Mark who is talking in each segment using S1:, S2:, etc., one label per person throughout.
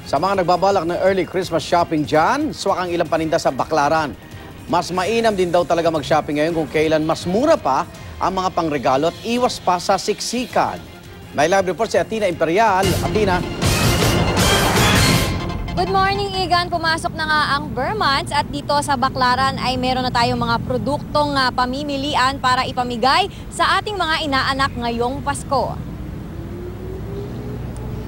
S1: Sa mga nagbabalak ng early Christmas shopping dyan, swak ang ilang paninda sa Baclaran. Mas mainam din daw talaga mag-shopping ngayon kung kailan mas mura pa ang mga pangregalo at iwas pa sa siksikan. May live report si Athena Imperial. Athena.
S2: Good morning, Igan. Pumasok na nga ang Vermonts at dito sa Baclaran ay meron na tayong mga produktong pamimilian para ipamigay sa ating mga inaanak ngayong Pasko.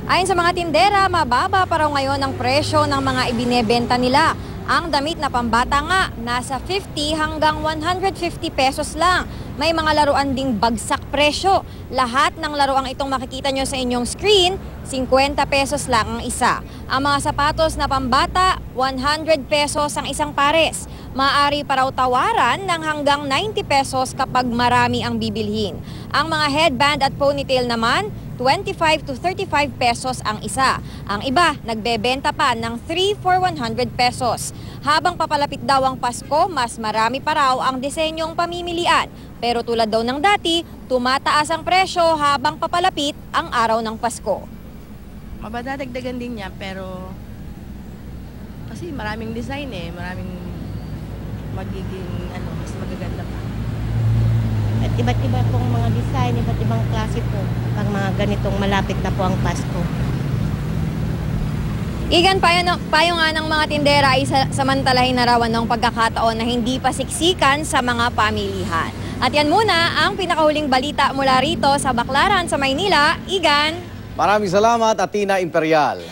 S2: Ayon sa mga tindera, mababa pa raw ngayon ang presyo ng mga ibinebenta nila. Ang damit na pambata nga, nasa 50 hanggang 150 pesos lang. May mga laruan ding bagsak presyo. Lahat ng laruang itong makikita nyo sa inyong screen, 50 pesos lang ang isa. Ang mga sapatos na pambata, 100 pesos ang isang pares. Maaari pa raw tawaran ng hanggang 90 pesos kapag marami ang bibilhin. Ang mga headband at ponytail naman, 25 to 35 pesos ang isa. Ang iba, nagbebenta pa ng 3 for 100 pesos. Habang papalapit daw ang Pasko, mas marami pa raw ang disenyong pamimilian. Pero tulad daw ng dati, tumataas ang presyo habang papalapit ang araw ng Pasko.
S3: Mabadadagdagan din niya, pero kasi maraming design maraming magiging mas magaganda pa.
S4: At iba't iba pong mga design, iba't ibang klase po pang mga ganitong malapit na po ang Pasko.
S2: Igan, payo nga ng mga tindera ay samantalahin na rawan ng pagkakataon na hindi pa siksikan sa mga pamilihan. At yan muna ang pinakahuling balita mula rito sa Baclaran sa Maynila. Igan.
S1: Maraming salamat, Athena Imperial.